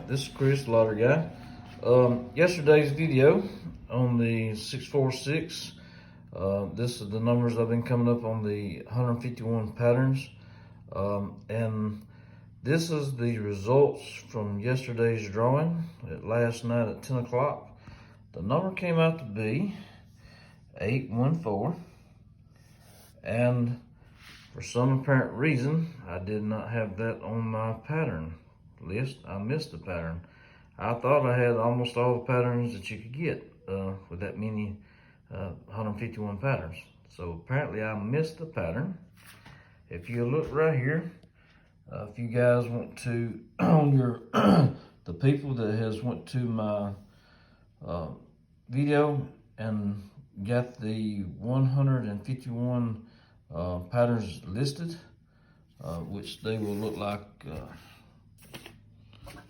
This is Chris, Lottery Guy. Yesterday's video on the 646, this is the numbers I've been coming up on the 151 patterns. And this is the results from yesterday's drawing last night at 10 o'clock. The number came out to be 814. And for some apparent reason, I did not have that on my pattern list. I missed the pattern. I thought I had almost all the patterns that you could get with that many 151 patterns. So apparently I missed the pattern. If you look right here, if you guys want to, on your, the people that has went to my video and got the 151 patterns listed, which they will look like,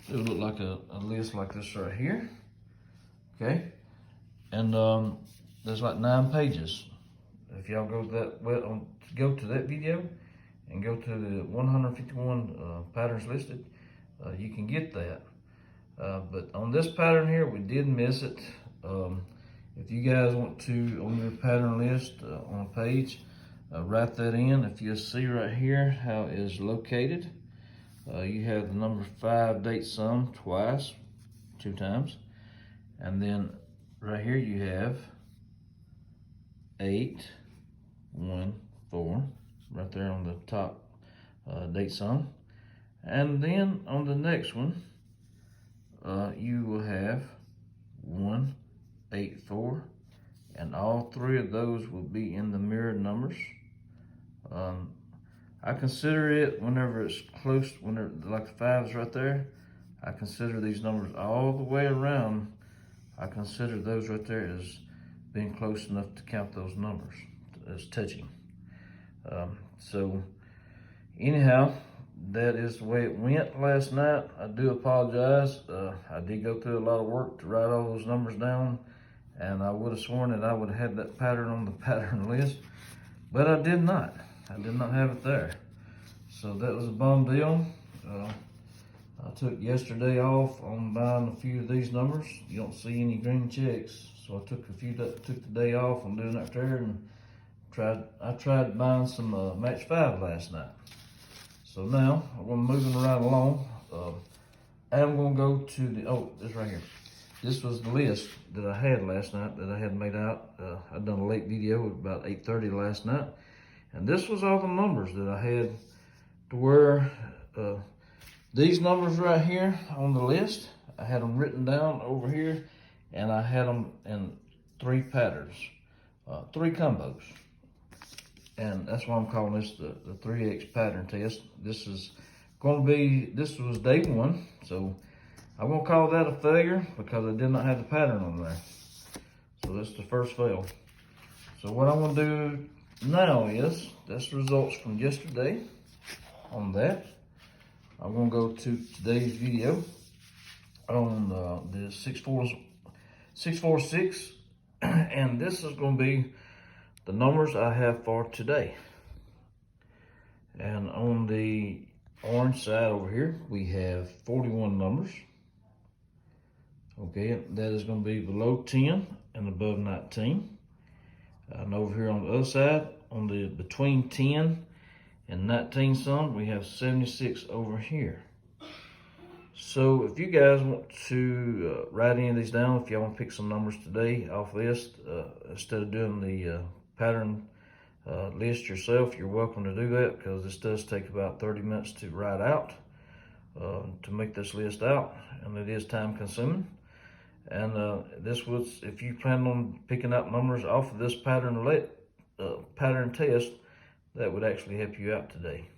it'll look like a list like this right here, okay? And there's like 9 pages. If y'all go to that video and go to the 151 patterns listed, you can get that. But on this pattern here, we did miss it. If you guys want to, on your pattern list on a page, write that in. If you see right here how it is located, you have the number 5 date sum twice, 2 times, and then right here you have 814 right there on the top date sum, and then on the next one you will have 184, and all 3 of those will be in the mirrored numbers. I consider it whenever it's close, whenever like the 5's right there, I consider these numbers all the way around. I consider those right there as being close enough to count those numbers as touching. So anyhow, that is the way it went last night. I do apologize. I did go through a lot of work to write all those numbers down, and I would have sworn that I would have had that pattern on the pattern list, but I did not. I did not have it there. So that was a bum deal. I took yesterday off on buying a few of these numbers. You don't see any green checks. So I took the day off on doing that there, and I tried buying some match 5 last night. So now I'm moving right along. I'm gonna go to this right here. This was the list that I had last night that I had made out. I'd done a late video at about 8:30 last night. And this was all the numbers that I had to where these numbers right here on the list, I had them written down over here, and I had them in 3 patterns, 3 combos. And that's why I'm calling this the 3X pattern test. This was day 1, so I won't call that a failure because I did not have the pattern on there. So that's the first fail. So what I'm gonna do now is, that's the results from yesterday on that. I'm gonna go to today's video on the 646, and this is gonna be the numbers I have for today. And on the orange side over here, we have 41 numbers. Okay, that is gonna be below 10 and above 19. And over here on the other side, on the between 10 and 19 some, we have 76 over here. So if you guys want to write any of these down, if y'all want to pick some numbers today off this, instead of doing the pattern list yourself, you're welcome to do that, because this does take about 30 minutes to write out, to make this list out, and it is time consuming. And if you plan on picking out numbers off of this pattern test, that would actually help you out today.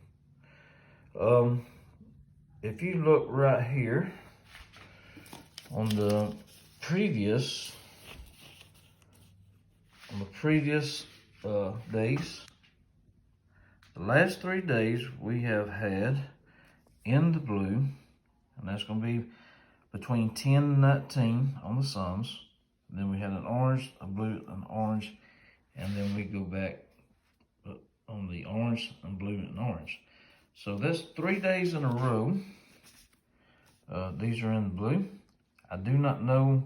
If you look right here on the previous days, the last 3 days we have had in the blue, and that's going to be between 10 and 19 on the sums. Then we had an orange, a blue, an orange, and then we go back on the orange and blue and orange. So that's 3 days in a row. These are in blue. I do not know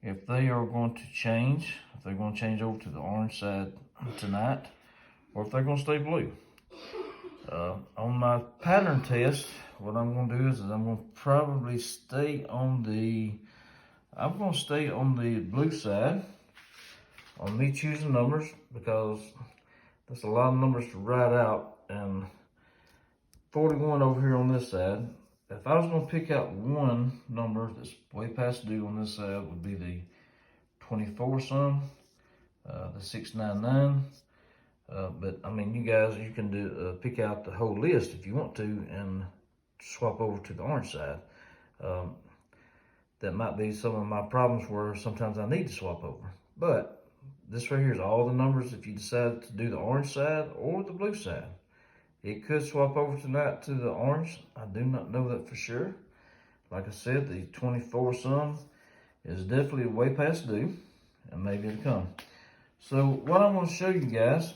if they are going to change, if they're going to change over to the orange side tonight, or if they're going to stay blue. On my pattern test, what I'm going to do is I'm going to probably stay on the, blue side on me choosing numbers, because that's a lot of numbers to write out, and 41 over here on this side. If I was going to pick out one number that's way past due on this side, would be the 24 sum, the 699. But I mean, you guys, you can do pick out the whole list if you want to and swap over to the orange side. That might be some of my problems where sometimes I need to swap over. But this right here is all the numbers if you decide to do the orange side or the blue side. It could swap over tonight to the orange. I do not know that for sure. Like I said, the 24 sum is definitely way past due, and maybe it'll come. So what I'm going to show you guys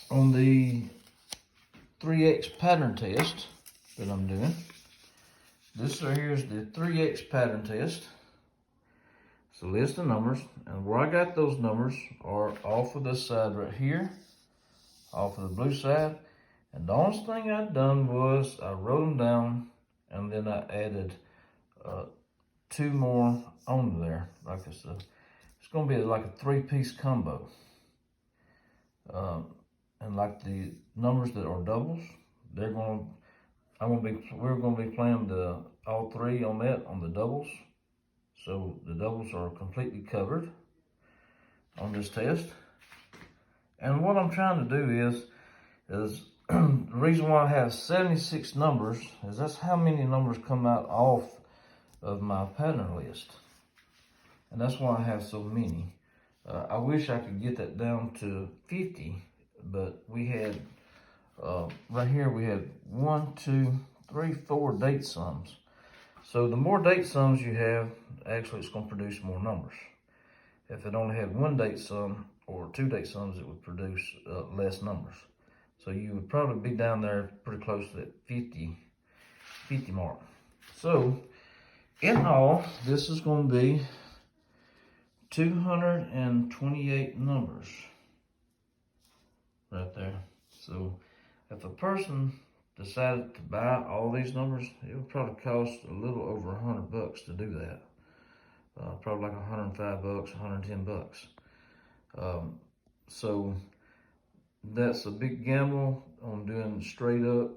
on the 3X pattern test that I'm doing. This right here is the 3X pattern test. It's a list of numbers, and where I got those numbers are off of this side right here, off of the blue side. And the only thing I'd done was I wrote them down, and then I added 2 more on there. Like it's going to be like a 3-piece combo. And like the numbers that are doubles, we're going to be playing all 3 on that on the doubles. So the doubles are completely covered on this test. And what I'm trying to do is the reason why I have 76 numbers is that's how many numbers come out off of my pattern list. And that's why I have so many. I wish I could get that down to 50, but we had, right here we had 1, 2, 3, 4 date sums. So the more date sums you have, actually it's going to produce more numbers. If it only had 1 date sum or 2 date sums, it would produce less numbers. So you would probably be down there pretty close to that 50 mark. So in all, this is going to be 228 numbers right there. So if a person decided to buy all these numbers, it would probably cost a little over $100 to do that. Probably like $105, $110. So that's a big gamble on doing straight up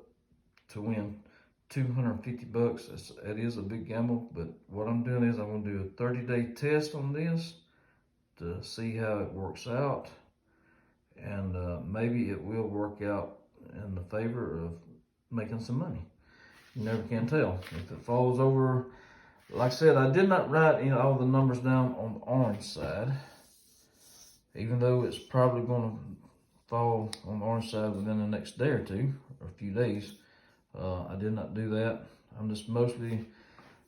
to win $250. It is a big gamble, but what I'm doing is I'm going to do a 30-day test on this to see how it works out, and maybe it will work out in the favor of making some money. You never can tell. If it falls over, like I said, I did not write all the numbers down on the orange side, even though it's probably going to fall on the orange side within the next day or two, or a few days. I did not do that. I'm just mostly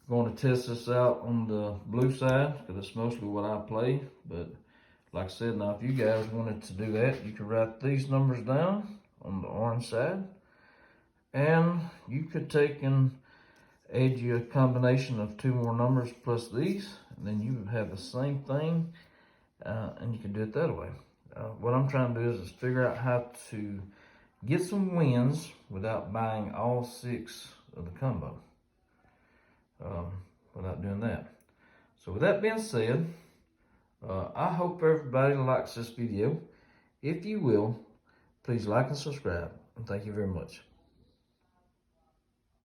going to test this out on the blue side, because it's mostly what I play. But like I said, now if you guys wanted to do that, you could write these numbers down on the orange side, and you could take and add you a combination of 2 more numbers plus these, and then you would have the same thing, and you can do it that way. What I'm trying to do is figure out how to get some wins without buying all 6 of the combo, without doing that. So with that being said, I hope everybody likes this video. If you will, please like and subscribe, and thank you very much.